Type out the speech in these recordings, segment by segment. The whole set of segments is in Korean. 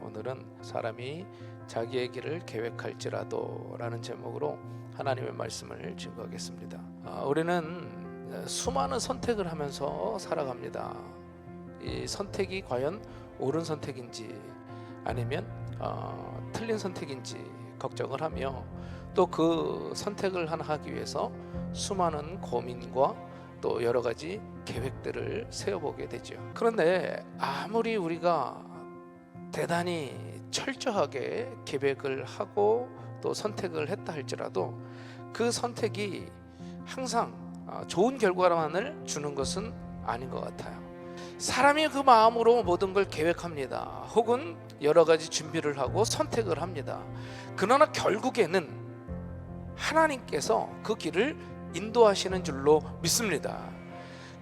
오늘은 사람이 자기의 길을 계획할지라도 라는 제목으로 하나님의 말씀을 증거하겠습니다. 우리는 수많은 선택을 하면서 살아갑니다. 이 선택이 과연 옳은 선택인지 아니면 틀린 선택인지 걱정을 하며 또 그 선택을 하기 위해서 수많은 고민과 또 여러 가지 계획들을 세워보게 되죠. 그런데 아무리 우리가 대단히 철저하게 계획을 하고 또 선택을 했다 할지라도 그 선택이 항상 좋은 결과만을 주는 것은 아닌 것 같아요. 사람이 그 마음으로 모든 걸 계획합니다. 혹은 여러 가지 준비를 하고 선택을 합니다. 그러나 결국에는 하나님께서 그 길을 인도하시는 줄로 믿습니다.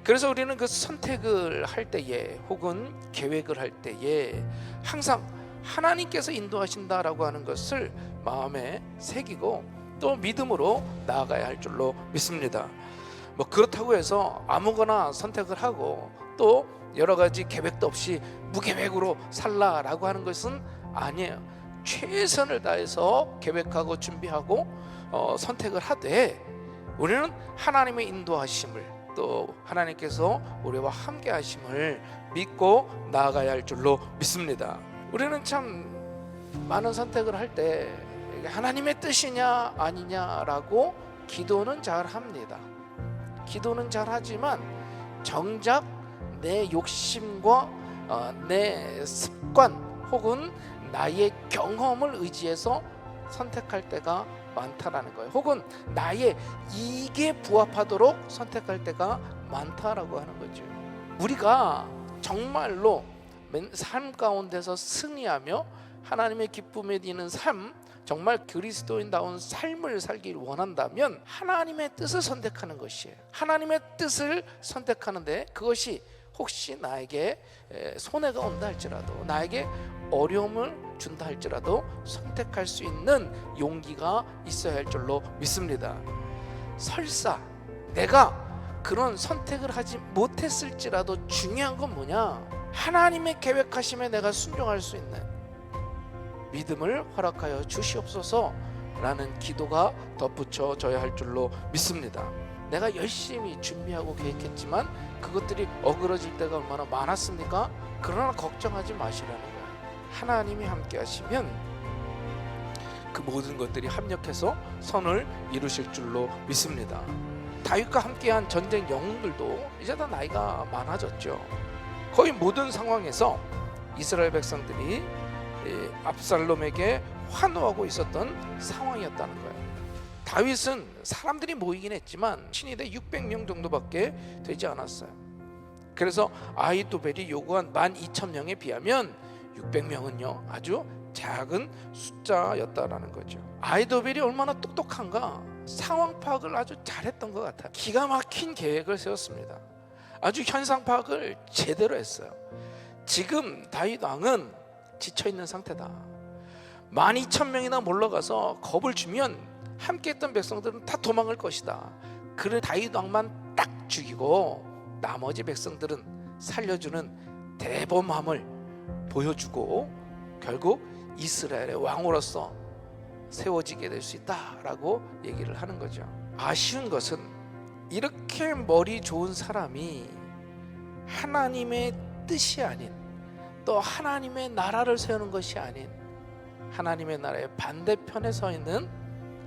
그래서 우리는 그 선택을 할 때에 혹은 계획을 할 때에 항상 하나님께서 인도하신다라고 하는 것을 마음에 새기고 또 믿음으로 나아가야 할 줄로 믿습니다. 그렇다고 해서 아무거나 선택을 하고 또 여러 가지 계획도 없이 무계획으로 살라라고 하는 것은 아니에요. 최선을 다해서 계획하고 준비하고 선택을 하되 우리는 하나님의 인도하심을 또 하나님께서 우리와 함께 하심을 믿고 나아가야 할 줄로 믿습니다. 우리는 참 많은 선택을 할 때 하나님의 뜻이냐 아니냐라고 기도는 잘 합니다. 기도는 잘 하지만 정작 내 욕심과 내 습관 혹은 나의 경험을 의지해서 선택할 때가 많다라는 거예요. 혹은 나의 이익에 부합하도록 선택할 때가 많다라고 하는 거죠. 우리가 정말로 삶 가운데서 승리하며 하나님의 기쁨에 있는 삶, 정말 그리스도인다운 삶을 살길 원한다면 하나님의 뜻을 선택하는 것이에요. 하나님의 뜻을 선택하는데 그것이 혹시 나에게 손해가 온다 할지라도 나에게 어려움을 준다 할지라도 선택할 수 있는 용기가 있어야 할 줄로 믿습니다. 설사 내가 그런 선택을 하지 못했을지라도 중요한 건 뭐냐? 하나님의 계획하심에 내가 순종할 수 있는 믿음을 허락하여 주시옵소서 라는 기도가 덧붙여져야 할 줄로 믿습니다. 내가 열심히 준비하고 계획했지만 그것들이 어그러질 때가 얼마나 많았습니까? 그러나 걱정하지 마시라는 거예요. 하나님이 함께 하시면 그 모든 것들이 합력해서 선을 이루실 줄로 믿습니다. 다윗과 함께한 전쟁 영웅들도 이제 다 나이가 많아졌죠. 거의 모든 상황에서 이스라엘 백성들이 압살롬에게 환호하고 있었던 상황이었다는 거예요. 다윗은 사람들이 모이긴 했지만 친위대 600명 정도밖에 되지 않았어요. 그래서 아히도벨이 요구한 12,000명에 비하면 600명은요 아주 작은 숫자였다라는 거죠. 아히도벨이 얼마나 똑똑한가, 상황 파악을 아주 잘했던 것 같아요. 기가 막힌 계획을 세웠습니다. 아주 현상 파악을 제대로 했어요. 지금 다윗 왕은 지쳐있는 상태다. 12,000명이나 몰러가서 겁을 주면 함께했던 백성들은 다 도망갈 것이다. 그래 다윗 왕만 딱 죽이고 나머지 백성들은 살려주는 대범함을 보여주고 결국 이스라엘의 왕으로서 세워지게 될 수 있다라고 얘기를 하는 거죠. 아쉬운 것은 이렇게 머리 좋은 사람이 하나님의 뜻이 아닌 또 하나님의 나라를 세우는 것이 아닌 하나님의 나라의 반대편에 서 있는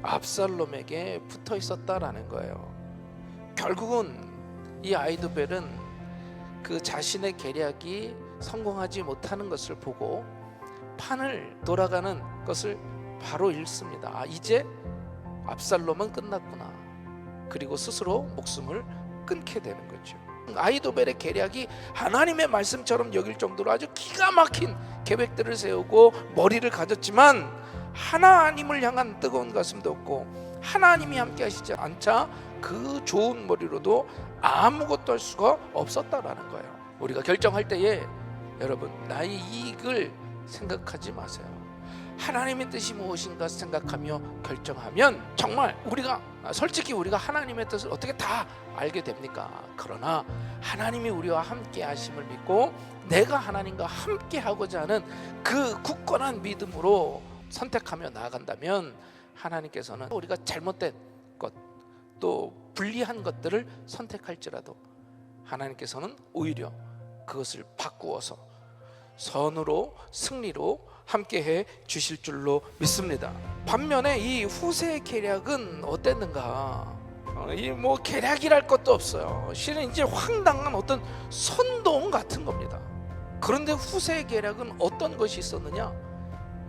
압살롬에게 붙어 있었다라는 거예요. 결국은 이 아히도벨은 그 자신의 계략이 성공하지 못하는 것을 보고 판을 돌아가는 것을 바로 읽습니다. 이제 압살롬은 끝났구나. 그리고 스스로 목숨을 끊게 되는 거죠. 아히도벨의 계략이 하나님의 말씀처럼 여길 정도로 아주 기가 막힌 계획들을 세우고 머리를 가졌지만 하나님을 향한 뜨거운 가슴도 없고 하나님이 함께 하시지 않자 그 좋은 머리로도 아무것도 할 수가 없었다라는 거예요. 우리가 결정할 때에 여러분 나의 이익을 생각하지 마세요. 하나님의 뜻이 무엇인가 생각하며 결정하면 정말 우리가 솔직히 우리가 하나님의 뜻을 어떻게 다 알게 됩니까? 그러나 하나님이 우리와 함께 하심을 믿고 내가 하나님과 함께 하고자 하는 그 굳건한 믿음으로 선택하며 나아간다면 하나님께서는 우리가 잘못된 것 또 불리한 것들을 선택할지라도 하나님께서는 오히려 그것을 바꾸어서 선으로 승리로 함께해 주실 줄로 믿습니다. 반면에 이 후세의 계략은 어땠는가? 이 뭐 계략이랄 것도 없어요. 실은 이제 황당한 어떤 선동 같은 겁니다. 그런데 후세의 계략은 어떤 것이 있었느냐?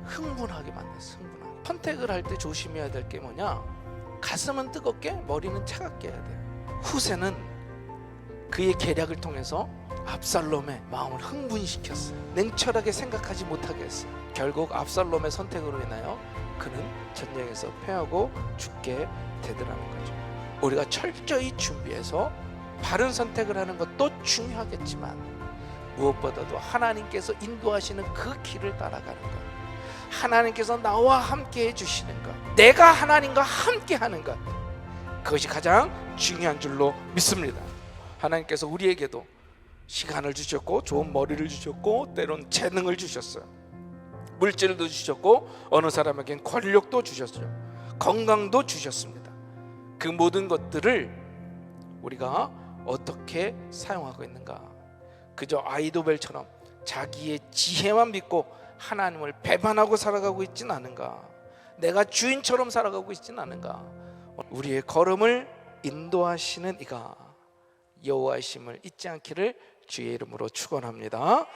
흥분하게 만들었어요. 흥분하게. 선택을 할 때 조심해야 될 게 뭐냐? 가슴은 뜨겁게 머리는 차갑게 해야 돼요. 후세는 그의 계략을 통해서 압살롬의 마음을 흥분시켰어요. 냉철하게 생각하지 못하게 했어요. 결국 압살롬의 선택으로 인하여 그는 전쟁에서 패하고 죽게 되더라는 거죠. 우리가 철저히 준비해서 바른 선택을 하는 것도 중요하겠지만 무엇보다도 하나님께서 인도하시는 그 길을 따라가는 것, 하나님께서 나와 함께 해주시는 것, 내가 하나님과 함께 하는 것, 그것이 가장 중요한 줄로 믿습니다. 하나님께서 우리에게도 시간을 주셨고 좋은 머리를 주셨고 때론 재능을 주셨어요. 물질도 주셨고 어느 사람에겐 권력도 주셨어요. 건강도 주셨습니다. 그 모든 것들을 우리가 어떻게 사용하고 있는가? 그저 아이도벨처럼 자기의 지혜만 믿고 하나님을 배반하고 살아가고 있지는 않은가? 내가 주인처럼 살아가고 있지는 않은가? 우리의 걸음을 인도하시는 이가 여호와이심을 잊지 않기를 주의 이름으로 축원합니다.